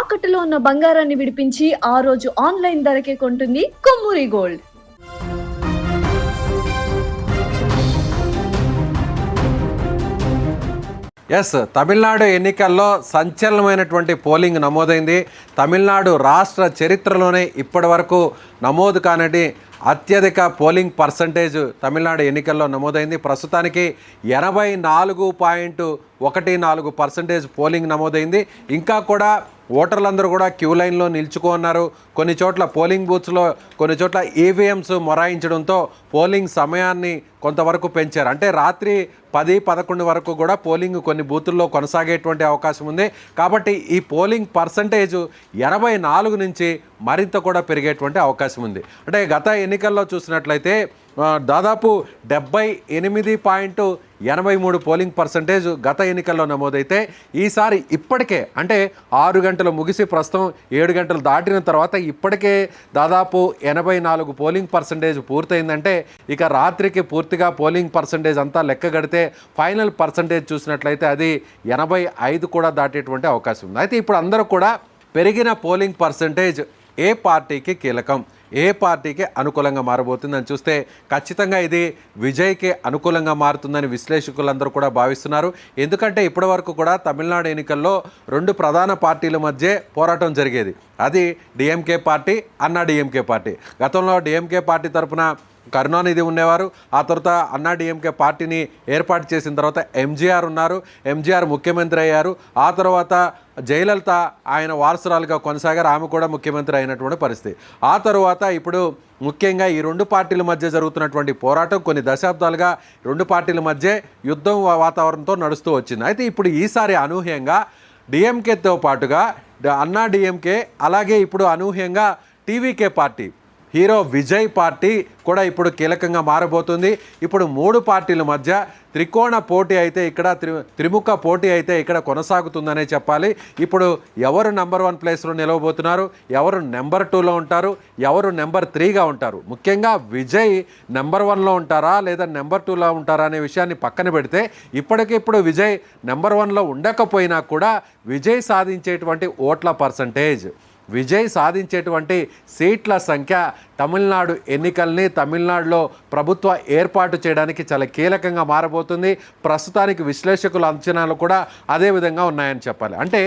తాకట్టులో ఉన్న బంగారాన్ని విడిపించి ఆ రోజు ఆన్లైన్ ధరకే కొంటుంది కొమ్మూరి గోల్డ్. తమిళనాడు ఎన్నికల్లో సంచలనమైనటువంటి పోలింగ్ నమోదైంది. తమిళనాడు రాష్ట్ర చరిత్రలోనే ఇప్పటి వరకు నమోదు కానటి అత్యధిక పోలింగ్ పర్సంటేజ్ తమిళనాడు ఎన్నికల్లో నమోదైంది. ప్రస్తుతానికి 84.14% పోలింగ్ నమోదైంది. ఇంకా కూడా ఓటర్లందరూ కూడా క్యూ లైన్లో నిల్చుకున్నారు. కొన్ని చోట్ల పోలింగ్ బూత్స్లో కొన్ని చోట్ల ఈవీఎంస్ మొరాయించడంతో పోలింగ్ సమయాన్ని కొంతవరకు పెంచారు. అంటే రాత్రి 10-11 వరకు కూడా పోలింగ్ కొన్ని బూతుల్లో కొనసాగేటువంటి అవకాశం ఉంది. కాబట్టి ఈ పోలింగ్ పర్సంటేజ్ 84 నుంచి మరింత కూడా పెరిగేటువంటి అవకాశం ఉంది. అంటే గత ఎన్నికల్లో చూసినట్లయితే దాదాపు 78.83 పోలింగ్ పర్సంటేజ్ గత ఎన్నికల్లో నమోదైతే ఈసారి ఇప్పటికే అంటే 6 గంటలు ముగిసి ప్రస్తుతం 7 గంటలు దాటిన తర్వాత ఇప్పటికే దాదాపు 84 పోలింగ్ పర్సంటేజ్ పూర్తయిందంటే ఇక రాత్రికి పూర్తిగా పోలింగ్ పర్సంటేజ్ అంతా లెక్క గడితే ఫైనల్ పర్సంటేజ్ చూసినట్లయితే అది 85 కూడా దాటేటువంటి అవకాశం ఉంది. అయితే ఇప్పుడు అందరూ కూడా పెరిగిన పోలింగ్ పర్సంటేజ్ ఏ పార్టీకి కీలకం, ఏ పార్టీకి అనుకూలంగా మారబోతుందని చూస్తే ఖచ్చితంగా ఇది విజయ్కి అనుకూలంగా మారుతుందని విశ్లేషకులందరూ కూడా భావిస్తున్నారు. ఎందుకంటే ఇప్పటి వరకు కూడా తమిళనాడు ఎన్నికల్లో 2 ప్రధాన పార్టీల మధ్య పోరాటం జరిగేది. అది డిఎంకే పార్టీ, అన్నా డిఎంకే పార్టీ. గతంలో డిఎంకే పార్టీ తరఫున కరుణానిధి ఉండేవారు. ఆ తర్వాత అన్నా డిఎంకే పార్టీని ఏర్పాటు చేసిన తర్వాత ఎంజీఆర్ ఉన్నారు. ఎంజీఆర్ ముఖ్యమంత్రి అయ్యారు. ఆ తర్వాత జయలలిత ఆయన వారసురాలుగా కొనసాగారు. ఆమె కూడా ముఖ్యమంత్రి అయినటువంటి పరిస్థితి. ఆ తర్వాత ఇప్పుడు ముఖ్యంగా ఈ 2 పార్టీల మధ్య జరుగుతున్నటువంటి పోరాటం కొన్ని దశాబ్దాలుగా 2 పార్టీల మధ్య యుద్ధం వాతావరణంతో నడుస్తూ వచ్చింది. అయితే ఇప్పుడు ఈసారి అనూహ్యంగా డిఎంకేతో పాటుగా అన్నా డిఎంకే అలాగే ఇప్పుడు అనూహ్యంగా TVK party hero Vijay party కూడా ఇప్పుడు కీలకంగా మారబోతుంది. ఇప్పుడు 3 పార్టీల మధ్య త్రికోణ పోటీ అయితే ఇక్కడ త్రిముఖ పోటీ అయితే ఇక్కడ కొనసాగుతుందనే చెప్పాలి. ఇప్పుడు ఎవరు నెంబర్ 1 ప్లేస్లో నిలవబోతున్నారు, ఎవరు నెంబర్ 2లో ఉంటారు, ఎవరు నెంబర్ 3గా ఉంటారు. ముఖ్యంగా విజయ్ నెంబర్ 1లో ఉంటారా లేదా నెంబర్ 2లో ఉంటారా అనే విషయాన్ని పక్కన పెడితే ఇప్పటికిప్పుడు విజయ్ నెంబర్ 1లో ఉండకపోయినా కూడా విజయ్ సాధించేటువంటి ఓట్ల పర్సంటేజ్, విజయ్ సాధించేటువంటి సీట్ల సంఖ్య తమిళనాడు ఎన్నికల్ని తమిళనాడులో ప్రభుత్వ ఏర్పాటు చేయడానికి చాలా కీలకంగా మారబోతుంది. ప్రస్తుతానికి విశ్లేషకుల అంచనాలు కూడా అదే విధంగా ఉన్నాయని చెప్పాలి. అంటే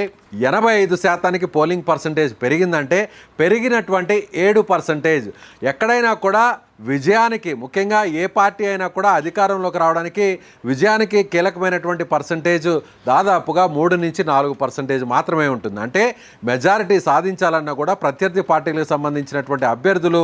85% పోలింగ్ పర్సంటేజ్ పెరిగిందంటే పెరిగినటువంటి 7% ఎక్కడైనా కూడా విజయానికి, ముఖ్యంగా ఏ పార్టీ అయినా కూడా అధికారంలోకి రావడానికి విజయానికి కీలకమైనటువంటి పర్సంటేజ్ దాదాపుగా 3-4% మాత్రమే ఉంటుంది. అంటే మెజారిటీ సాధించాలన్నా కూడా ప్రత్యర్థి పార్టీలకు సంబంధించినటువంటి అభ్యర్థులు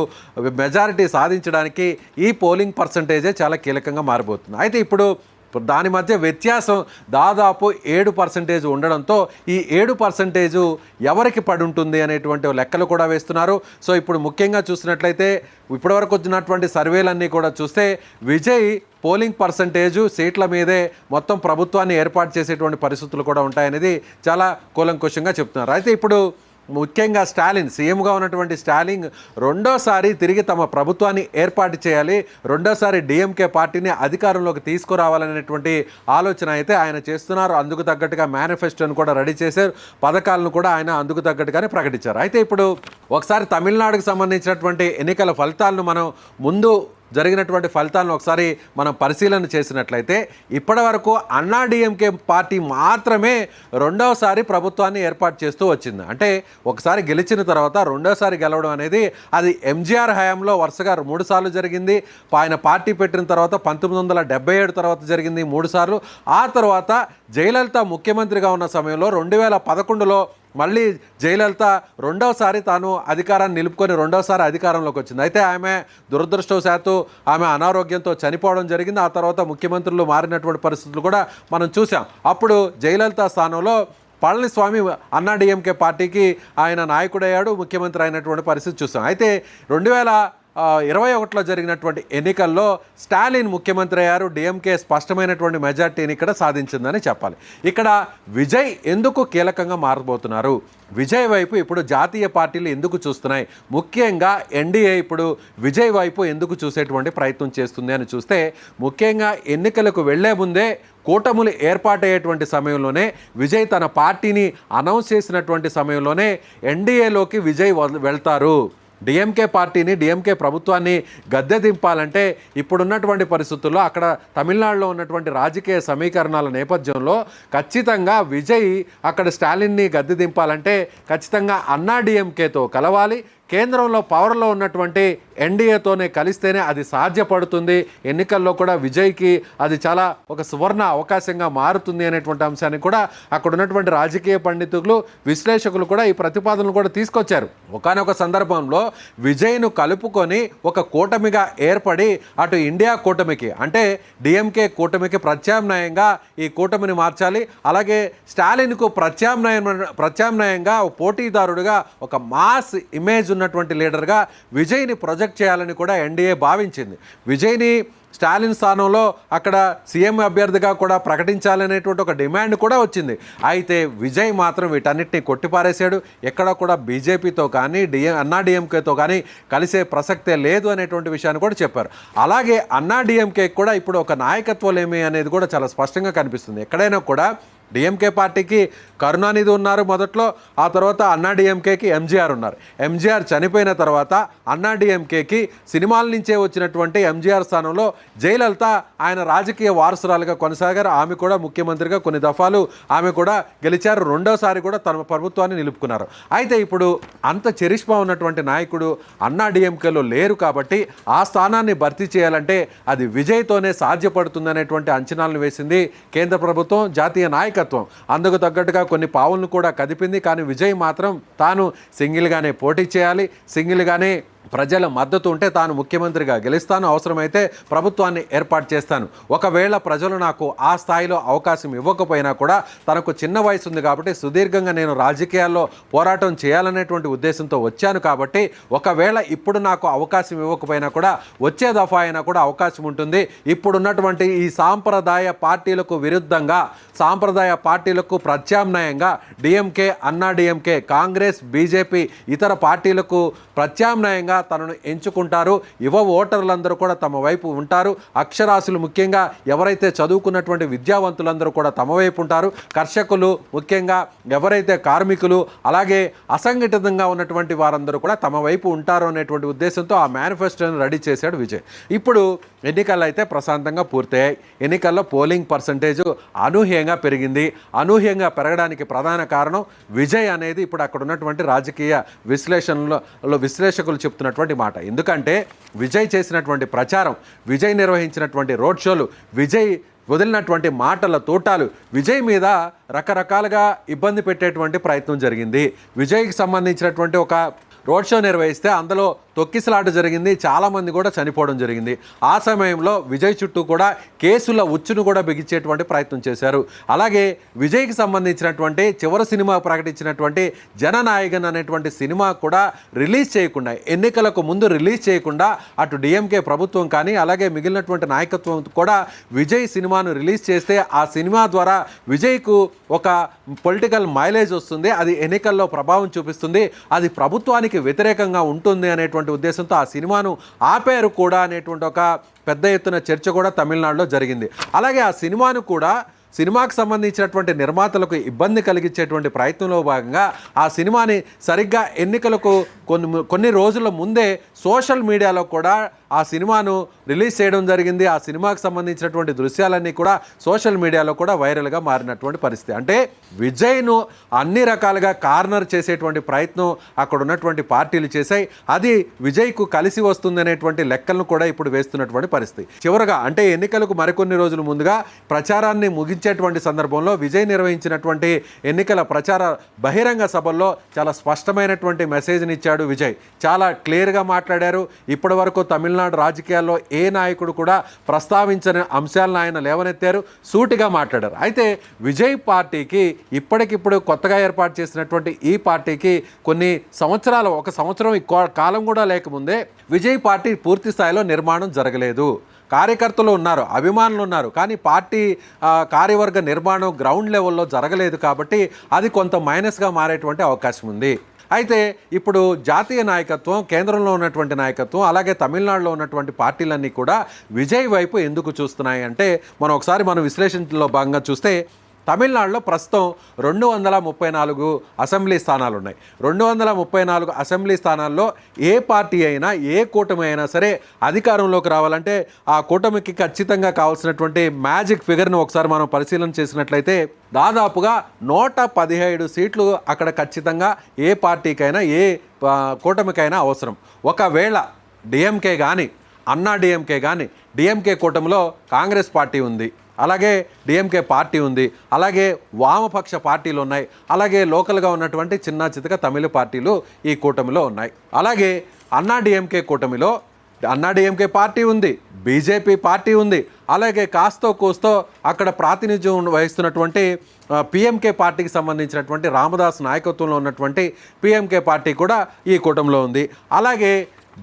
మెజారిటీ సాధించడానికి ఈ పోలింగ్ పర్సంటేజే చాలా కీలకంగా మారిపోతుంది. అయితే ఇప్పుడు దాని మధ్య వ్యత్యాసం దాదాపు 7% ఉండడంతో ఈ 7% ఎవరికి పడి ఉంటుంది అనేటువంటి లెక్కలు కూడా వేస్తున్నారు. సో ఇప్పుడు ముఖ్యంగా చూసినట్లయితే ఇప్పటివరకు వచ్చినటువంటి సర్వేలన్నీ కూడా చూస్తే విజయ్ పోలింగ్ పర్సంటేజు సీట్ల మీదే మొత్తం ప్రభుత్వాన్ని ఏర్పాటు చేసేటువంటి పరిస్థితులు కూడా ఉంటాయనేది చాలా కూలంకుషంగా చెప్తున్నారు. అయితే ఇప్పుడు ముఖ్యంగా స్టాలిన్, సీఎంగా ఉన్నటువంటి స్టాలిన్ రెండోసారి తిరిగి తమ ప్రభుత్వాన్ని ఏర్పాటు చేయాలి, రెండోసారి డిఎంకే పార్టీని అధికారంలోకి తీసుకురావాలనేటువంటి ఆలోచన అయితే ఆయన చేస్తున్నారు. అందుకు తగ్గట్టుగా మేనిఫెస్టోను కూడా రెడీ చేశారు, పథకాలను కూడా ఆయన అందుకు తగ్గట్టుగానే ప్రకటించారు. అయితే ఇప్పుడు ఒకసారి తమిళనాడుకు సంబంధించినటువంటి ఎన్నికల ఫలితాలను మనం ముందు జరిగినటువంటి ఫలితాలను ఒకసారి మనం పరిశీలన చేసినట్లయితే ఇప్పటి వరకు అన్నా డిఎంకే పార్టీ మాత్రమే రెండవసారి ప్రభుత్వాన్ని ఏర్పాటు చేస్తూ వచ్చింది. అంటే ఒకసారి గెలిచిన తర్వాత రెండోసారి గెలవడం అనేది అది ఎంజీఆర్ హయాంలో వరుసగా 3 సార్లు జరిగింది. ఆయన పార్టీ పెట్టిన తర్వాత 1977 తర్వాత జరిగింది 3 సార్లు. ఆ తర్వాత జయలలిత ముఖ్యమంత్రిగా ఉన్న సమయంలో 2011లో మళ్ళీ జయలలిత రెండవసారి తాను అధికారాన్ని నిలుపుకొని రెండవసారి అధికారంలోకి వచ్చింది. అయితే ఆమె దురదృష్టవశాత్తు ఆమె అనారోగ్యంతో చనిపోవడం జరిగింది. ఆ తర్వాత ముఖ్యమంత్రులు మారినటువంటి పరిస్థితులు కూడా మనం చూసాం. అప్పుడు జయలలిత స్థానంలో పళనిస్వామి అన్నా డిఎంకే పార్టీకి ఆయన నాయకుడయ్యాడు, ముఖ్యమంత్రి అయినటువంటి పరిస్థితి చూసాం. అయితే 2021లో జరిగినటువంటి ఎన్నికల్లో స్టాలిన్ ముఖ్యమంత్రి అయ్యారు. డిఎంకే స్పష్టమైనటువంటి మెజార్టీని ఇక్కడ సాధించిందని చెప్పాలి. ఇక్కడ విజయ్ ఎందుకు కీలకంగా మారబోతున్నారు, విజయ్ వైపు ఇప్పుడు జాతీయ పార్టీలు ఎందుకు చూస్తున్నాయి, ముఖ్యంగా ఎన్డీఏ ఇప్పుడు విజయ్ వైపు ఎందుకు చూసేటువంటి ప్రయత్నం చేస్తుంది అని చూస్తే, ముఖ్యంగా ఎన్నికలకు వెళ్లే ముందే కూటములు ఏర్పాటయ్యేటువంటి సమయంలోనే విజయ్ తన పార్టీని అనౌన్స్ చేసినటువంటి సమయంలోనే ఎన్డీఏలోకి విజయ్ వెళ్తారు. డిఎంకే పార్టీని, డిఎంకే ప్రభుత్వాన్ని గద్దె దింపాలంటే ఇప్పుడున్నటువంటి పరిస్థితుల్లో అక్కడ తమిళనాడులో ఉన్నటువంటి రాజకీయ సమీకరణాల నేపథ్యంలో ఖచ్చితంగా విజయ్ అక్కడ స్టాలిన్ని గద్దె దింపాలంటే ఖచ్చితంగా అన్నా డిఎంకేతో కలవాలి. కేంద్రంలో పవర్లో ఉన్నటువంటి ఎన్డీఏతోనే కలిస్తేనే అది సాధ్యపడుతుంది. ఎన్నికల్లో కూడా విజయ్కి అది చాలా ఒక సువర్ణ అవకాశంగా మారుతుంది అనేటువంటి అంశాన్ని కూడా అక్కడ ఉన్నటువంటి రాజకీయ పండితులు, విశ్లేషకులు కూడా ఈ ప్రతిపాదనలు కూడా తీసుకొచ్చారు. ఒకానొక సందర్భంలో విజయ్ను కలుపుకొని ఒక కూటమిగా ఏర్పడి అటు ఇండియా కూటమికి అంటే డిఎంకే ప్రత్యామ్నాయంగా ఈ కూటమిని మార్చాలి. అలాగే స్టాలిన్కు ప్రత్యామ్నాయంగా పోటీదారుడుగా ఒక మాస్ ఇమేజ్ ఉన్నటువంటి లీడర్గా విజయ్ని ప్రొజెక్ట్ చేయాలని కూడా ఎన్డీఏ భావించింది. విజయ్ని స్టాలిన్ స్థానంలో అక్కడ సీఎం అభ్యర్థిగా కూడా ప్రకటించాలనేటువంటి ఒక డిమాండ్ కూడా వచ్చింది. అయితే విజయ్ మాత్రం వీటన్నిటిని కొట్టిపారేశాడు. ఎక్కడ కూడా బీజేపీతో కానీ అన్నా డిఎంకేతో కానీ కలిసే ప్రసక్తే లేదు అనేటువంటి విషయాన్ని కూడా చెప్పారు. అలాగే అన్నా డిఎంకే కూడా ఇప్పుడు ఒక నాయకత్వాలేమి అనేది కూడా చాలా స్పష్టంగా కనిపిస్తుంది. ఎక్కడైనా కూడా డిఎంకే పార్టీకి కరుణానిధి ఉన్నారు మొదట్లో, ఆ తర్వాత అన్నా డిఎంకేకి ఎంజీఆర్ ఉన్నారు. ఎంజీఆర్ చనిపోయిన తర్వాత అన్నా డిఎంకేకి సినిమాల నుంచే వచ్చినటువంటి ఎంజీఆర్ స్థానంలో జయలలిత ఆయన రాజకీయ వారసురాలుగా కొనసాగారు. ఆమె కూడా ముఖ్యమంత్రిగా కొన్ని దఫాలు ఆమె కూడా గెలిచారు. రెండోసారి కూడా తన ప్రభుత్వాన్ని నిలుపుకున్నారు. అయితే ఇప్పుడు అంత చరిష్మా ఉన్నటువంటి నాయకుడు అన్నా డిఎంకేలో లేరు కాబట్టి ఆ స్థానాన్ని భర్తీ చేయాలంటే అది విజయ్తోనే సాధ్యపడుతుందనేటువంటి అంచనాలను వేసింది కేంద్ర ప్రభుత్వం, జాతీయ నాయకత్వం. అందుకు తగ్గట్టుగా కొన్ని పావులను కూడా కదిపింది. కానీ విజయ్ మాత్రం తాను సింగిల్గానే పోటీ చేయాలి, సింగిల్గానే ప్రజల మద్దతు ఉంటే తాను ముఖ్యమంత్రిగా గెలుస్తాను, అవసరమైతే ప్రభుత్వాన్ని ఏర్పాటు చేస్తాను. ఒకవేళ ప్రజలు నాకు ఆ స్థాయిలో అవకాశం ఇవ్వకపోయినా కూడా తనకు చిన్న వయసు ఉంది కాబట్టి సుదీర్ఘంగా నేను రాజకీయాల్లో పోరాటం చేయాలనేటువంటి ఉద్దేశంతో వచ్చాను కాబట్టి ఒకవేళ ఇప్పుడు నాకు అవకాశం ఇవ్వకపోయినా కూడా వచ్చే దఫా అయినా కూడా అవకాశం ఉంటుంది. ఇప్పుడున్నటువంటి ఈ సాంప్రదాయ పార్టీలకు విరుద్ధంగా, సాంప్రదాయ పార్టీలకు ప్రత్యామ్నాయంగా డిఎంకే, అన్నా డిఎంకే, కాంగ్రెస్, బీజేపీ ఇతర పార్టీలకు ప్రత్యామ్నాయంగా తనను ఎంచుకుంటారు. యువ ఓటర్లందరూ కూడా తమ వైపు ఉంటారు. అక్షరాస్యులు ముఖ్యంగా ఎవరైతే చదువుకున్నటువంటి విద్యావంతులందరూ కూడా తమ వైపు ఉంటారు. కర్షకులు ముఖ్యంగా ఎవరైతే కార్మికులు అలాగే అసంఘటితంగా ఉన్నటువంటి వారందరూ కూడా తమ వైపు ఉంటారు అనేటువంటి ఉద్దేశంతో ఆ మేనిఫెస్టోని రెడీ చేశాడు విజయ్. ఇప్పుడు ఎన్నికలు అయితే ప్రశాంతంగా పూర్తయ్యాయి. ఎన్నికల్లో పోలింగ్ పర్సంటేజ్ అనూహ్యంగా పెరిగింది. అనూహ్యంగా పెరగడానికి ప్రధాన కారణం విజయ్ అనేది ఇప్పుడు అక్కడ ఉన్నటువంటి రాజకీయ విశ్లేషకులు చెప్తున్నటువంటి మాట. ఎందుకంటే విజయ్ చేసినటువంటి ప్రచారం, విజయ్ నిర్వహించినటువంటి రోడ్ షోలు, విజయ్ వదిలినటువంటి మాటల తోటాలు విజయ్ మీద రకరకాలుగా ఇబ్బంది పెట్టేటువంటి ప్రయత్నం జరిగింది. విజయ్కి సంబంధించినటువంటి ఒక రోడ్ షో నిర్వహిస్తే అందులో తొక్కిసలాట జరిగింది. చాలామంది కూడా చనిపోవడం జరిగింది. ఆ సమయంలో విజయ్ చుట్టూ కూడా కేసుల ఉచ్చును కూడా బిగించేటువంటి ప్రయత్నం చేశారు. అలాగే విజయ్కి సంబంధించినటువంటి చివరి సినిమా ప్రకటించినటువంటి జననాయకన్ అనేటువంటి సినిమా కూడా రిలీజ్ చేయకుండా, ఎన్నికలకు ముందు రిలీజ్ చేయకుండా అటు డిఎంకే ప్రభుత్వం కానీ అలాగే మిగిలినటువంటి నాయకత్వం కూడా విజయ్ సినిమాను రిలీజ్ చేస్తే ఆ సినిమా ద్వారా విజయ్కు ఒక పొలిటికల్ మైలేజ్ వస్తుంది, అది ఎన్నికల్లో ప్రభావం చూపిస్తుంది, అది ప్రభుత్వానికి వ్యతిరేకంగా ఉంటుంది అనేటువంటి ఉద్దేశంతో ఆ సినిమాను ఆపారు కూడా అనేటువంటి ఒక పెద్ద ఎత్తున చర్చ కూడా తమిళనాడులో జరిగింది. అలాగే ఆ సినిమాకు సంబంధించినటువంటి నిర్మాతలకు ఇబ్బంది కలిగించేటువంటి ప్రయత్నంలో భాగంగా ఆ సినిమాని సరిగ్గా ఎన్నికలకు కొన్ని రోజుల ముందే సోషల్ మీడియాలో కూడా ఆ సినిమాను రిలీజ్ చేయడం జరిగింది. ఆ సినిమాకు సంబంధించినటువంటి దృశ్యాలన్నీ కూడా సోషల్ మీడియాలో కూడా వైరల్గా మారినటువంటి పరిస్థితి. అంటే విజయ్ను అన్ని రకాలుగా కార్నర్ చేసేటువంటి ప్రయత్నం అక్కడ ఉన్నటువంటి పార్టీలు చేశాయి. అది విజయ్కు కలిసి వస్తుంది అనేటువంటి లెక్కలను కూడా ఇప్పుడు వేస్తున్నటువంటి పరిస్థితి. చివరగా అంటే ఎన్నికలకు మరికొన్ని రోజుల ముందుగా ప్రచారాన్ని ముగించేటువంటి సందర్భంలో విజయ్ నిర్వహించినటువంటి ఎన్నికల ప్రచార బహిరంగ సభల్లో చాలా స్పష్టమైనటువంటి మెసేజ్ని ఇచ్చాడు విజయ్. చాలా క్లియర్గా మాట్లాడారు. ఇప్పటి వరకు తమిళనాడు తమిళనాడు రాజకీయాల్లో ఏ నాయకుడు కూడా ప్రస్తావించని అంశాలను ఆయన లేవనెత్తారు, సూటిగా మాట్లాడారు. అయితే విజయ్ పార్టీకి ఇప్పటికిప్పుడు కొత్తగా ఏర్పాటు చేసినటువంటి ఈ పార్టీకి కొన్ని సంవత్సరాలు, ఒక సంవత్సరం కాలం కూడా లేకముందే విజయ్ పార్టీ పూర్తి స్థాయిలో నిర్మాణం జరగలేదు. కార్యకర్తలు ఉన్నారు, అభిమానులు ఉన్నారు, కానీ పార్టీ కార్యవర్గ నిర్మాణం గ్రౌండ్ లెవెల్లో జరగలేదు. కాబట్టి అది కొంత మైనస్గా మారేటువంటి అవకాశం ఉంది. అయితే ఇప్పుడు జాతీయ నాయకత్వం, కేంద్రంలో ఉన్నటువంటి నాయకత్వం, అలాగే తమిళనాడులో ఉన్నటువంటి పార్టీలన్నీ కూడా విజయ్ వైపు ఎందుకు చూస్తున్నాయి అంటే, మనం విశ్లేషణలో భాగంగా చూస్తే తమిళనాడులో ప్రస్తుతం 234 అసెంబ్లీ స్థానాలు ఉన్నాయి. 234 అసెంబ్లీ స్థానాల్లో ఏ పార్టీ అయినా, ఏ కూటమి అయినా సరే అధికారంలోకి రావాలంటే ఆ కూటమికి ఖచ్చితంగా కావాల్సినటువంటి మ్యాజిక్ ఫిగర్ని ఒకసారి మనం పరిశీలన చేసినట్లయితే దాదాపుగా 117 సీట్లు అక్కడ ఖచ్చితంగా ఏ పార్టీకైనా, ఏ కూటమికైనా అవసరం. ఒకవేళ డిఎంకే కానీ, అన్నా డిఎంకే కానీ, డిఎంకే కూటమిలో కాంగ్రెస్ పార్టీ ఉంది, అలాగే డిఎంకే పార్టీ ఉంది, అలాగే వామపక్ష పార్టీలు ఉన్నాయి, అలాగే లోకల్గా ఉన్నటువంటి చిన్న చితక తమిళ పార్టీలు ఈ కూటమిలో ఉన్నాయి. అలాగే అన్నా డిఎంకే కూటమిలో అన్నా డిఎంకే పార్టీ ఉంది, బీజేపీ పార్టీ ఉంది, అలాగే కాస్తో కూస్తో అక్కడ ప్రాతినిధ్యం వహిస్తున్నటువంటి పిఎంకే పార్టీకి సంబంధించినటువంటి రామదాస్ నాయకత్వంలో ఉన్నటువంటి పిఎంకే పార్టీ కూడా ఈ కూటమిలో ఉంది. అలాగే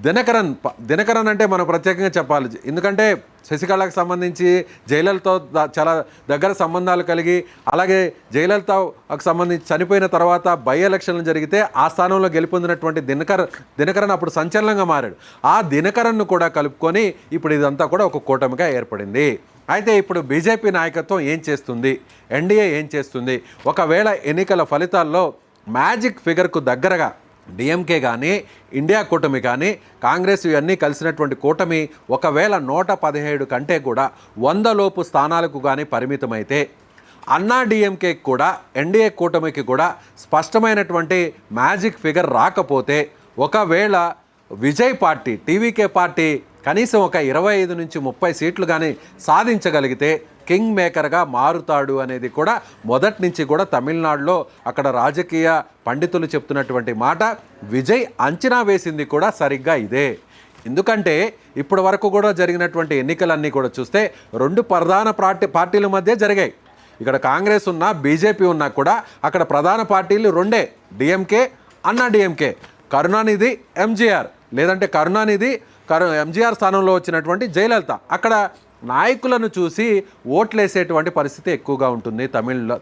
దినకరన్ అంటే మనం ప్రత్యేకంగా చెప్పాలి, ఎందుకంటే శశికళకు సంబంధించి జయలలితతో చాలా దగ్గర సంబంధాలు కలిగి, అలాగే జయలలితకు సంబంధించి చనిపోయిన తర్వాత బై ఎలక్షన్లు జరిగితే ఆ స్థానంలో గెలుపొందినటువంటి దినకరన్ అప్పుడు సంచలనంగా మారాడు. ఆ దినకరన్ను కూడా కలుపుకొని ఇప్పుడు ఇదంతా కూడా ఒక కూటమిగా ఏర్పడింది. అయితే ఇప్పుడు బీజేపీ నాయకత్వం ఏం చేస్తుంది, ఎన్డీఏ ఏం చేస్తుంది, ఒకవేళ ఎన్నికల ఫలితాల్లో మ్యాజిక్ ఫిగర్కు దగ్గరగా డిఎంకే కానీ, ఇండియా కూటమి కానీ, కాంగ్రెస్ ఇవన్నీ కలిసినటువంటి కూటమి ఒకవేళ 117 కంటే కూడా 100 లోపు స్థానాలకు కానీ పరిమితమైతే, అన్నా డిఎంకే కూడా, ఎన్డీఏ కూటమికి కూడా స్పష్టమైనటువంటి మ్యాజిక్ ఫిగర్ రాకపోతే, ఒకవేళ విజయ్ పార్టీ, టీవీకే పార్టీ కనీసం ఒక 25 నుంచి 30 సీట్లు కానీ సాధించగలిగితే కింగ్ మేకర్గా మారుతాడు అనేది కూడా మొదటి నుంచి కూడా తమిళనాడులో అక్కడ రాజకీయ పండితులు చెప్తున్నటువంటి మాట. విజయ్ అంచనా వేసింది కూడా సరిగ్గా ఇదే. ఎందుకంటే ఇప్పటి వరకు కూడా జరిగినటువంటి ఎన్నికలన్నీ కూడా చూస్తే 2 ప్రధాన పార్టీల మధ్య జరిగాయి. ఇక్కడ కాంగ్రెస్ ఉన్నా, బీజేపీ ఉన్నా కూడా అక్కడ ప్రధాన పార్టీలు 2, డిఎంకే, అన్నా డిఎంకే, కరుణానిధి, ఎంజీఆర్, లేదంటే కరుణానిధి ఎంజీఆర్ స్థానంలో వచ్చినటువంటి జయలలిత. అక్కడ నాయకులను చూసి ఓట్లేసేటువంటి పరిస్థితి ఎక్కువగా ఉంటుంది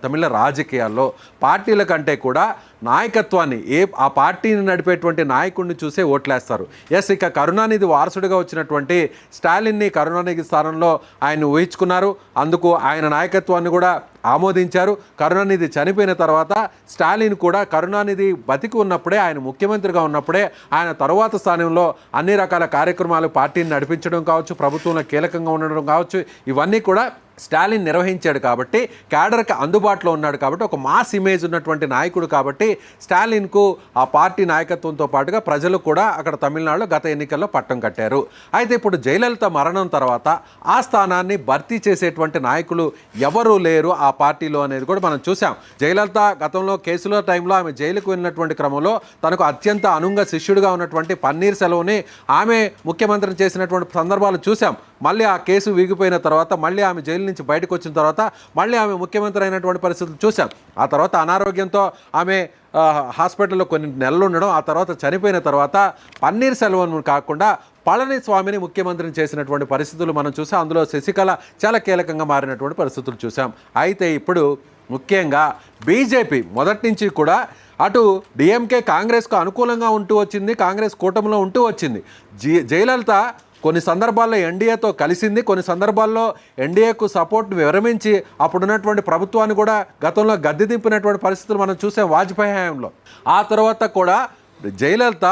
తమిళ రాజకీయాల్లో. పార్టీల కంటే కూడా నాయకత్వాన్ని, ఆ పార్టీని నడిపేటువంటి నాయకుడిని చూసే ఓట్లేస్తారు. ఎస్, ఇక కరుణానిధి వారసుడిగా వచ్చినటువంటి స్టాలిన్ని కరుణానిధి స్థానంలో ఆయన ఊహించుకున్నారు, అందుకు ఆయన నాయకత్వాన్ని కూడా ఆమోదించారు. కరుణానిధి చనిపోయిన తర్వాత స్టాలిన్ కూడా కరుణానిధి బతికి ఉన్నప్పుడే, ఆయన ముఖ్యమంత్రిగా ఉన్నప్పుడే ఆయన తరువాత స్థానంలో అన్ని రకాల కార్యక్రమాలు పార్టీని నడిపించడం కావచ్చు, ప్రభుత్వంలో కీలకంగా ఉండడం కావచ్చు, ఇవన్నీ కూడా స్టాలిన్ నిర్వహించాడు. కాబట్టి క్యాడర్కి అందుబాటులో ఉన్నాడు, కాబట్టి ఒక మాస్ ఇమేజ్ ఉన్నటువంటి నాయకుడు. కాబట్టి స్టాలిన్కు ఆ పార్టీ నాయకత్వంతో పాటుగా ప్రజలు కూడా అక్కడ తమిళనాడులో గత ఎన్నికల్లో పట్టం కట్టారు. అయితే ఇప్పుడు జయలలిత మరణం తర్వాత ఆ స్థానాన్ని భర్తీ చేసేటువంటి నాయకులు ఎవరూ లేరు ఆ పార్టీలో అనేది కూడా మనం చూసాం. జయలలిత గతంలో కేసుల టైంలో ఆమె జైలుకు వెళ్ళినటువంటి క్రమంలో తనకు అత్యంత అనుంగ శిష్యుడిగా ఉన్నటువంటి పన్నీర్ సెల్వంని ఆమె ముఖ్యమంత్రిని చేసినటువంటి సందర్భాలు చూసాం. మళ్ళీ ఆ కేసు వీగిపోయిన తర్వాత, మళ్ళీ ఆమె జైలు నుంచి బయటకు వచ్చిన తర్వాత మళ్ళీ ఆమె ముఖ్యమంత్రి అయినటువంటి పరిస్థితులు చూసాం. ఆ తర్వాత అనారోగ్యంతో ఆమె హాస్పిటల్లో కొన్ని నెలలు ఉండడం, ఆ తర్వాత చనిపోయిన తర్వాత పన్నీర్ సెల్వన్ కాకుండా పళనిస్వామిని ముఖ్యమంత్రిని చేసినటువంటి పరిస్థితులు మనం చూసాం. అందులో శశికళ చాలా కీలకంగా మారినటువంటి పరిస్థితులు చూసాం. అయితే ఇప్పుడు ముఖ్యంగా బీజేపీ మొదటి నుంచి కూడా అటు డిఎంకే కాంగ్రెస్కు అనుకూలంగా ఉంటూ వచ్చింది, కాంగ్రెస్ కూటమిలో ఉంటూ వచ్చింది. జయలలిత కొన్ని సందర్భాల్లో ఎన్డీఏతో కలిసింది, కొన్ని సందర్భాల్లో ఎన్డీఏకు సపోర్ట్ విరమించి అప్పుడున్నటువంటి ప్రభుత్వాన్ని కూడా గతంలో గద్దె దింపినటువంటి పరిస్థితులు మనం చూసాం వాజ్పేయి హయాంలో. ఆ తర్వాత కూడా జయలలిత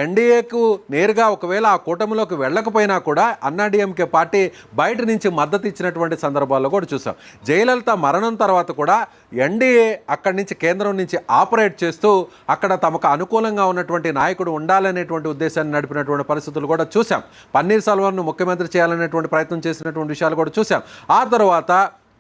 ఎన్డీఏకు నేరుగా ఒకవేళ ఆ కూటమిలోకి వెళ్ళకపోయినా కూడా అన్నాడీఎంకే పార్టీ బయట నుంచి మద్దతు ఇచ్చినటువంటి సందర్భాల్లో కూడా చూసాం. జయలలిత మరణం తర్వాత కూడా ఎన్డీఏ అక్కడి నుంచి కేంద్రం నుంచి ఆపరేట్ చేస్తూ అక్కడ తమకు అనుకూలంగా ఉన్నటువంటి నాయకుడు ఉండాలనేటువంటి ఉద్దేశాన్ని నడిపినటువంటి పరిస్థితులు కూడా చూసాం. పన్నీర్ సెల్వంను ముఖ్యమంత్రి చేయాలనేటువంటి ప్రయత్నం చేసినటువంటి విషయాలు కూడా చూసాం. ఆ తర్వాత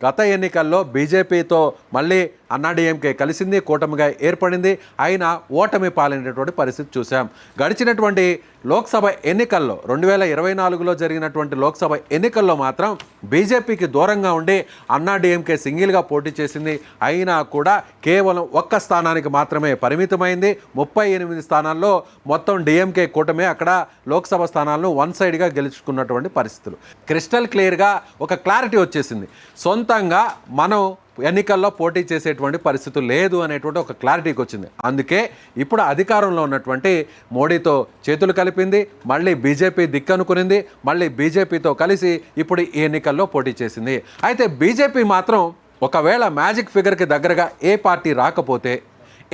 గత ఎన్నికల్లో బీజేపీతో మళ్ళీ అన్నాడీఎంకే కలిసింది, కూటమిగా ఏర్పడింది, అయినా ఓటమి పాలైనటువంటి పరిస్థితి చూసాం. గడిచినటువంటి లోక్సభ ఎన్నికల్లో 2024లో జరిగినటువంటి లోక్సభ ఎన్నికల్లో మాత్రం బీజేపీకి దూరంగా ఉండి అన్నాడీఎంకే సింగిల్గా పోటీ చేసింది. అయినా కూడా కేవలం ఒక్క స్థానానికి మాత్రమే పరిమితమైంది. 38 స్థానాల్లో మొత్తం డిఎంకే కూటమి అక్కడ లోక్సభ స్థానాలను వన్ సైడ్గా గెలుచుకున్నటువంటి పరిస్థితులు. క్రిస్టల్ క్లియర్గా ఒక క్లారిటీ వచ్చేసింది. సొంతంగా మనం ఎన్నికల్లో పోటీ చేసేటువంటి పరిస్థితి లేదు అనేటువంటి ఒక క్లారిటీకి వచ్చింది. అందుకే ఇప్పుడు అధికారంలో ఉన్నటువంటి మోడీతో చేతులు కలిపింది, మళ్ళీ బీజేపీ దిక్కనుకునింది, మళ్ళీ బీజేపీతో కలిసి ఇప్పుడు ఈ ఎన్నికల్లో పోటీ చేసింది. అయితే బీజేపీ మాత్రం ఒకవేళ మ్యాజిక్ ఫిగర్కి దగ్గరగా ఏ పార్టీ రాకపోతే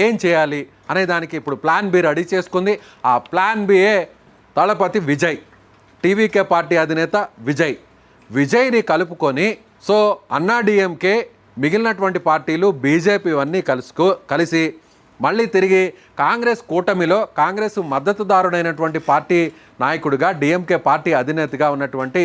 ఏం చేయాలి అనే దానికి ఇప్పుడు ప్లాన్ బి రెడీ చేసుకుంది. ఆ ప్లాన్ బియే దళపతి విజయ్, టీవీకే పార్టీ అధినేత విజయ్ని కలుపుకొని సో అన్నాడీఎంకే మిగిలినటువంటి పార్టీలు బీజేపీ ఇవన్నీ కలిసి మళ్ళీ తిరిగి కాంగ్రెస్ కూటమిలో కాంగ్రెస్ మద్దతుదారుడైనటువంటి పార్టీ నాయకుడిగా డిఎంకే పార్టీ అధినేతగా ఉన్నటువంటి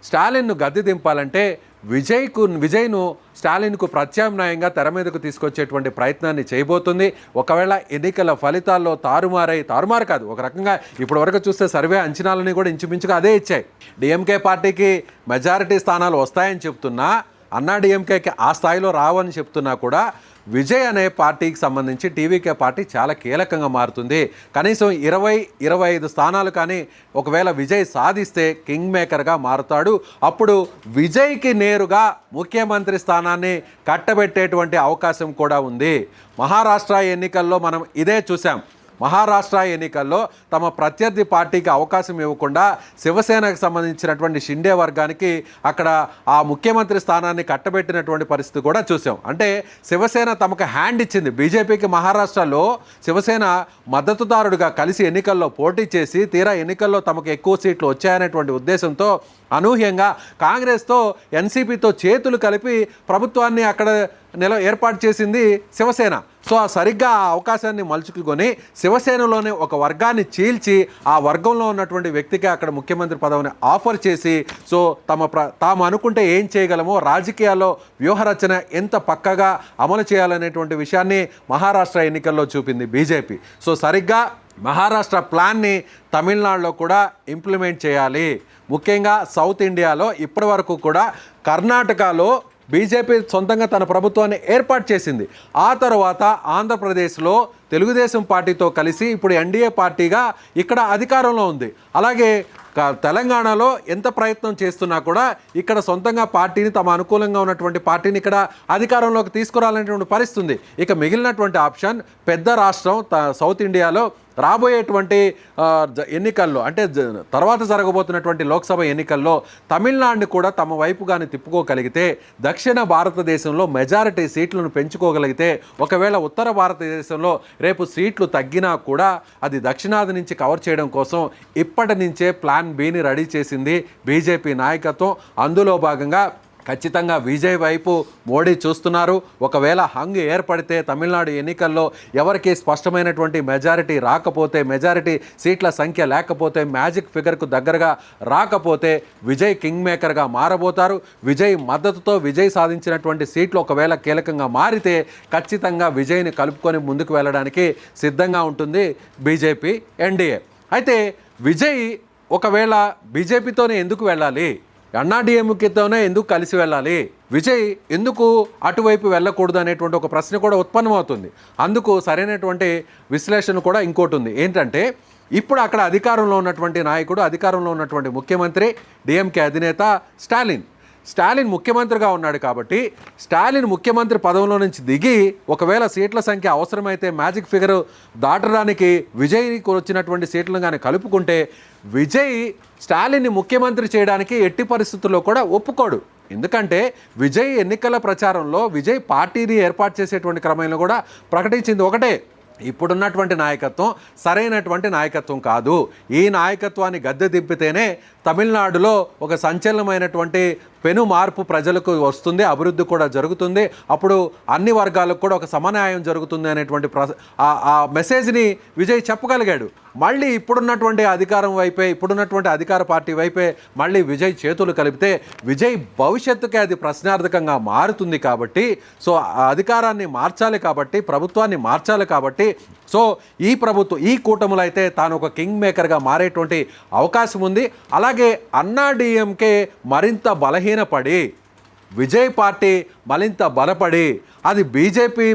స్టాలిన్ను గద్దె దింపాలంటే విజయ్ను స్టాలిన్కు ప్రత్యామ్నాయంగా తెర మీదకు తీసుకొచ్చేటువంటి ప్రయత్నాన్ని చేయబోతుంది. ఒకవేళ ఎన్నికల ఫలితాల్లో తారుమారు కాదు, ఒక రకంగా ఇప్పటి వరకు చూస్తే సర్వే అంచనాలని కూడా ఇంచుమించుగా అదే ఇచ్చాయి. డిఎంకే పార్టీకి మెజారిటీ స్థానాలు వస్తాయని చెప్తున్నా, అన్నాడీఎంకేకి ఆ స్థాయిలో రావని చెప్తున్నా కూడా విజయ్ అనే పార్టీకి సంబంధించి టీవీకే పార్టీ చాలా కీలకంగా మారుతుంది. కనీసం 20-25 స్థానాలు కానీ ఒకవేళ విజయ్ సాధిస్తే కింగ్ మేకర్గా మారుతాడు. అప్పుడు విజయ్కి నేరుగా ముఖ్యమంత్రి స్థానాన్ని కట్టబెట్టేటువంటి అవకాశం కూడా ఉంది. మహారాష్ట్ర ఎన్నికల్లో మనం ఇదే చూసాం. మహారాష్ట్ర ఎన్నికల్లో తమ ప్రత్యర్థి పార్టీకి అవకాశం ఇవ్వకుండా శివసేనకు సంబంధించినటువంటి షిండే వర్గానికి అక్కడ ఆ ముఖ్యమంత్రి స్థానాన్ని కట్టబెట్టినటువంటి పరిస్థితి కూడా చూసాం. అంటే శివసేన తమకు హ్యాండ్ ఇచ్చింది. బీజేపీకి మహారాష్ట్రలో శివసేన మద్దతుదారుడిగా కలిసి ఎన్నికల్లో పోటీ చేసి తీరా ఎన్నికల్లో తమకు ఎక్కువ సీట్లు వచ్చాయనేటువంటి ఉద్దేశంతో అనూహ్యంగా కాంగ్రెస్తో ఎన్సీపీతో చేతులు కలిపి ప్రభుత్వాన్ని అక్కడ ఏర్పాటు చేసింది శివసేన. సో సరిగ్గా ఆ అవకాశాన్ని మలుచుకొని శివసేనలోనే ఒక వర్గాన్ని చీల్చి ఆ వర్గంలో ఉన్నటువంటి వ్యక్తికి అక్కడ ముఖ్యమంత్రి పదవిని ఆఫర్ చేసి సో తాము అనుకుంటే ఏం చేయగలమో రాజకీయాల్లో వ్యూహరచన ఎంత పక్కగా అమలు చేయాలనేటువంటి విషయాన్ని మహారాష్ట్ర ఎన్నికల్లో చూపింది బీజేపీ. సో సరిగ్గా మహారాష్ట్ర ప్లాన్ని తమిళనాడులో కూడా ఇంప్లిమెంట్ చేయాలి. ముఖ్యంగా సౌత్ ఇండియాలో ఇప్పటి వరకు కూడా కర్ణాటకలో బీజేపీ సొంతంగా తన ప్రభుత్వాన్ని ఏర్పాటు చేసింది. ఆ తర్వాత ఆంధ్రప్రదేశ్లో తెలుగుదేశం పార్టీతో కలిసి ఇప్పుడు ఎన్డీఏ పార్టీగా ఇక్కడ అధికారంలో ఉంది. అలాగే తెలంగాణలో ఎంత ప్రయత్నం చేస్తున్నా కూడా ఇక్కడ సొంతంగా పార్టీని తమ అనుకూలంగా ఉన్నటువంటి పార్టీని ఇక్కడ అధికారంలోకి తీసుకురాలనేటువంటి పరిస్థితి ఉంది. ఇక మిగిలినటువంటి ఆప్షన్ పెద్ద రాష్ట్రం సౌత్ ఇండియాలో రాబోయేటువంటి ఎన్నికల్లో అంటే తర్వాత జరగబోతున్నటువంటి లోక్సభ ఎన్నికల్లో తమిళనాడుని కూడా తమ వైపుగానే తిప్పుకోగలిగితే దక్షిణ భారతదేశంలో మెజారిటీ సీట్లను పెంచుకోగలిగితే ఒకవేళ ఉత్తర భారతదేశంలో రేపు సీట్లు తగ్గినా కూడా అది దక్షిణాది నుంచి కవర్ చేయడం కోసం ఇప్పటి నుంచే ప్లాన్ బిని రెడీ చేసింది బీజేపీ నాయకత్వం. అందులో భాగంగా ఖచ్చితంగా విజయ్ వైపు మోడీ చూస్తున్నారు. ఒకవేళ హంగ్ ఏర్పడితే తమిళనాడు ఎన్నికల్లో ఎవరికి స్పష్టమైనటువంటి మెజారిటీ రాకపోతే, మెజారిటీ సీట్ల సంఖ్య లేకపోతే, మ్యాజిక్ ఫిగర్కు దగ్గరగా రాకపోతే విజయ్ కింగ్ మేకర్గా మారబోతారు. విజయ్ మద్దతుతో విజయ్ సాధించినటువంటి సీట్లు ఒకవేళ కీలకంగా మారితే ఖచ్చితంగా విజయ్ని కలుపుకొని ముందుకు వెళ్ళడానికి సిద్ధంగా ఉంటుంది బీజేపీ ఎన్డీఏ. అయితే విజయ్ ఒకవేళ బీజేపీతోనే ఎందుకు వెళ్ళాలి, అన్నాడీఎంకేతోనే ఎందుకు కలిసి వెళ్ళాలి, విజయ్ ఎందుకు అటువైపు వెళ్ళకూడదు అనేటువంటి ఒక ప్రశ్న కూడా ఉత్పన్నమవుతుంది. అందుకు సరైనటువంటి విశ్లేషణ కూడా ఇంకోటి ఉంది. ఏంటంటే ఇప్పుడు అక్కడ అధికారంలో ఉన్నటువంటి నాయకుడు, అధికారంలో ఉన్నటువంటి ముఖ్యమంత్రి డిఎంకే అధినేత స్టాలిన్ ముఖ్యమంత్రిగా ఉన్నాడు. కాబట్టి స్టాలిన్ ముఖ్యమంత్రి పదవిలో నుంచి దిగి ఒకవేళ సీట్ల సంఖ్య అవసరమైతే మ్యాజిక్ ఫిగర్ దాటడానికి విజయ్కి వచ్చినటువంటి సీట్లను కానీ కలుపుకుంటే విజయ్ స్టాలిన్ని ముఖ్యమంత్రి చేయడానికి ఎట్టి పరిస్థితుల్లో కూడా ఒప్పుకోడు. ఎందుకంటే విజయ్ ఎన్నికల ప్రచారంలో విజయ్ పార్టీని ఏర్పాటు చేసేటువంటి క్రమంలో కూడా ప్రకటించింది ఒకటే, ఇప్పుడున్నటువంటి నాయకత్వం సరైనటువంటి నాయకత్వం కాదు, ఈ నాయకత్వాన్ని గద్దె దింపితేనే తమిళనాడులో ఒక సంచలనమైనటువంటి పెను మార్పు ప్రజలకు వస్తుంది, అభివృద్ధి కూడా జరుగుతుంది, అప్పుడు అన్ని వర్గాలకు కూడా ఒక సమన్యాయం జరుగుతుంది అనేటువంటి ఆ మెసేజ్ని విజయ్ చెప్పగలిగాడు. మళ్ళీ ఇప్పుడున్నటువంటి అధికారం వైపే, ఇప్పుడున్నటువంటి అధికార పార్టీ వైపే మళ్ళీ విజయ్ చేతులు కలిపితే విజయ్ భవిష్యత్తుకే అది ప్రశ్నార్థకంగా మారుతుంది. కాబట్టి సో అధికారాన్ని మార్చాలి, కాబట్టి ప్రభుత్వాన్ని మార్చాలి, కాబట్టి సో ఈ ప్రభుత్వం, ఈ కూటములు అయితే తాను ఒక కింగ్ మేకర్గా మారేటువంటి అవకాశం ఉంది. అలాగే అన్నా డిఎంకే మరింత బలహీనపడి, విజయ్ పార్టీ మరింత బలపడి, అది బీజేపీ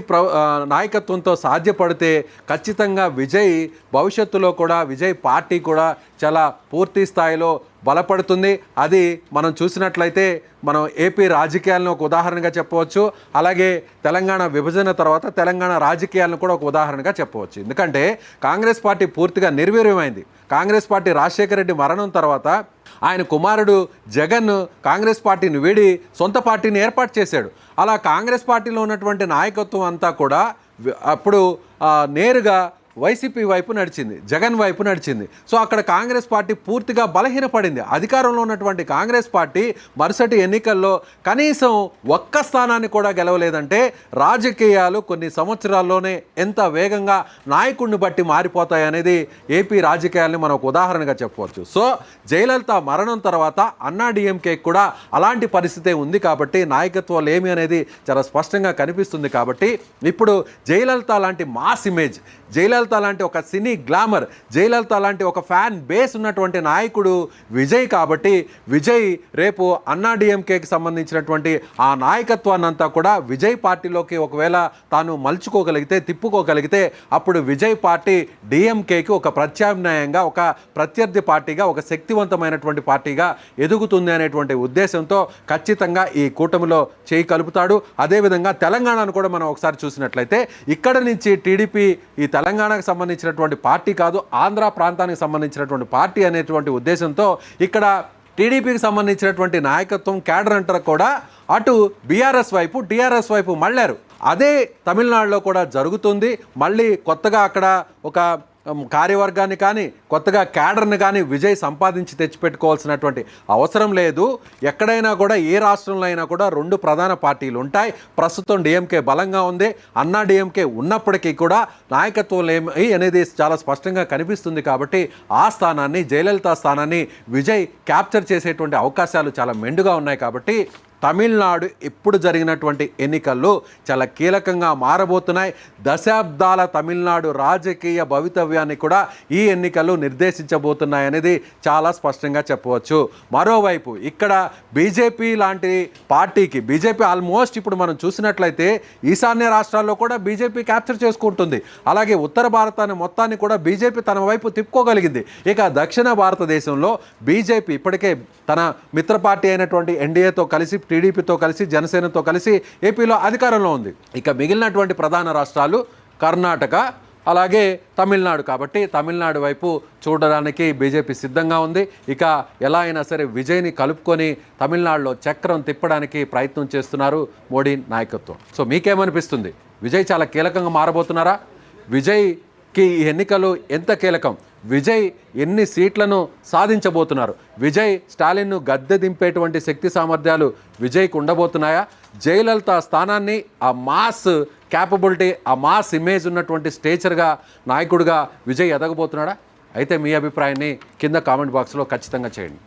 నాయకత్వంతో సాధ్యపడితే ఖచ్చితంగా విజయ్ భవిష్యత్తులో కూడా విజయ్ పార్టీ కూడా చాలా పూర్తి స్థాయిలో బలపడుతుంది. అది మనం చూసినట్లయితే మనం ఏపీ రాజకీయాలను ఒక ఉదాహరణగా చెప్పవచ్చు, అలాగే తెలంగాణ విభజన తర్వాత తెలంగాణ రాజకీయాలను కూడా ఒక ఉదాహరణగా చెప్పవచ్చు. ఎందుకంటే కాంగ్రెస్ పార్టీ పూర్తిగా నిర్వీర్యమైంది. కాంగ్రెస్ పార్టీ రాజశేఖర రెడ్డి మరణం తర్వాత ఆయన కుమారుడు జగన్ కాంగ్రెస్ పార్టీని వీడి సొంత పార్టీని ఏర్పాటు చేశాడు. అలా కాంగ్రెస్ పార్టీలో ఉన్నటువంటి నాయకత్వం అంతా కూడా అప్పుడు నేరుగా వైసీపీ వైపు నడిచింది, జగన్ వైపు నడిచింది. సో అక్కడ కాంగ్రెస్ పార్టీ పూర్తిగా బలహీనపడింది. అధికారంలో ఉన్నటువంటి కాంగ్రెస్ పార్టీ మరుసటి ఎన్నికల్లో కనీసం ఒక్క స్థానాన్ని కూడా గెలవలేదంటే రాజకీయాలు కొన్ని సంవత్సరాల్లోనే ఎంత వేగంగా నాయకుడిని బట్టి మారిపోతాయి అనేది ఏపీ రాజకీయాలని మనం ఒక ఉదాహరణగా చెప్పవచ్చు. సో జయలలిత మరణం తర్వాత అన్నా డిఎంకే కూడా అలాంటి పరిస్థితే ఉంది. కాబట్టి నాయకత్వాలు ఏమి అనేది చాలా స్పష్టంగా కనిపిస్తుంది. కాబట్టి ఇప్పుడు జయలలిత లాంటి మాస్ ఇమేజ్, జయలలిత లాంటి ఒక సినీ గ్లామర్, జయలలిత లాంటి ఒక ఫ్యాన్ బేస్ ఉన్నటువంటి నాయకుడు విజయ్. కాబట్టి విజయ్ రేపు అన్నా డిఎంకేకి సంబంధించినటువంటి ఆ నాయకత్వాన్ని అంతా కూడా విజయ్ పార్టీలోకి ఒకవేళ తాను మలుచుకోగలిగితే, తిప్పుకోగలిగితే అప్పుడు విజయ్ పార్టీ డిఎంకేకి ఒక ప్రత్యామ్నాయంగా, ఒక ప్రత్యర్థి పార్టీగా, ఒక శక్తివంతమైనటువంటి పార్టీగా ఎదుగుతుంది అనేటువంటి ఉద్దేశంతో ఖచ్చితంగా ఈ కూటమిలో చేయి కలుపుతాడు. అదేవిధంగా తెలంగాణను కూడా మనం ఒకసారి చూసినట్లయితే ఇక్కడ నుంచి టీడీపీ ఈ తెలంగాణకు సంబంధించినటువంటి పార్టీ కాదు, ఆంధ్ర ప్రాంతానికి సంబంధించినటువంటి పార్టీ అనేటువంటి ఉద్దేశంతో ఇక్కడ టీడీపీకి సంబంధించినటువంటి నాయకత్వం, క్యాడర్ అంటారు కూడా అటు బీఆర్ఎస్ వైపు, టీఆర్ఎస్ వైపు మళ్ళారు. అదే తమిళనాడులో కూడా జరుగుతుంది. మళ్ళీ కొత్తగా అక్కడ ఒక కార్యవర్గాన్ని కానీ, కొత్తగా క్యాడర్ని కానీ విజయ్ సంపాదించి తెచ్చిపెట్టుకోవాల్సినటువంటి అవసరం లేదు. ఎక్కడైనా కూడా, ఏ రాష్ట్రంలో అయినా కూడా రెండు ప్రధాన పార్టీలు ఉంటాయి. ప్రస్తుతం డిఎంకే బలంగా ఉంది. అన్నా డిఎంకే ఉన్నప్పటికీ కూడా నాయకత్వం ఏమి అనేది చాలా స్పష్టంగా కనిపిస్తుంది. కాబట్టి ఆ స్థానాన్ని, జయలలిత స్థానాన్ని విజయ్ క్యాప్చర్ చేసేటువంటి అవకాశాలు చాలా మెండుగా ఉన్నాయి. కాబట్టి తమిళనాడు ఇప్పుడు జరిగినటువంటి ఎన్నికల్లో చాలా కీలకంగా మారబోతున్నాయి. దశాబ్దాల తమిళనాడు రాజకీయ భవితవ్యాన్ని కూడా ఈ ఎన్నికలు నిర్దేశించబోతున్నాయి అనేది చాలా స్పష్టంగా చెప్పవచ్చు. మరోవైపు ఇక్కడ బీజేపీ లాంటి పార్టీకి, బీజేపీ ఆల్మోస్ట్ ఇప్పుడు మనం చూసినట్లయితే ఈశాన్య రాష్ట్రాల్లో కూడా బీజేపీ క్యాప్చర్ చేసుకుంటుంది. అలాగే ఉత్తర భారతాన్ని మొత్తాన్ని కూడా బీజేపీ తన వైపు తిప్పుకోగలిగింది. ఇక దక్షిణ భారతదేశంలో బీజేపీ ఇప్పటికే తన మిత్ర పార్టీ అయినటువంటి ఎన్డీఏతో కలిసి, టీడీపీతో కలిసి, జనసేనతో కలిసి ఏపీలో అధికారంలో ఉంది. ఇక మిగిలినటువంటి ప్రధాన రాష్ట్రాలు కర్ణాటక, అలాగే తమిళనాడు. కాబట్టి తమిళనాడు వైపు చూడడానికి బీజేపీ సిద్ధంగా ఉంది. ఇక ఎలా అయినా సరే విజయ్ని కలుపుకొని తమిళనాడులో చక్రం తిప్పడానికి ప్రయత్నం చేస్తున్నారు మోడీ నాయకత్వం. సో మీకేమనిపిస్తుంది? విజయ్ చాలా కీలకంగా మారబోతున్నారా? విజయ్కి ఈ ఎన్నికలు ఎంత కీలకం? విజయ్ ఎన్ని సీట్లను సాధించబోతున్నారు? విజయ్ స్టాలిన్ను గద్దె దింపేటువంటి శక్తి సామర్థ్యాలు విజయ్కి ఉండబోతున్నాయా? జయలలిత స్థానాన్ని, ఆ మాస్ క్యాపబిలిటీ, ఆ మాస్ ఇమేజ్ ఉన్నటువంటి స్టేచర్గా, నాయకుడిగా విజయ్ ఎదగబోతున్నాడా? అయితే మీ అభిప్రాయాన్ని కింద కామెంట్ బాక్స్లో ఖచ్చితంగా చేయండి.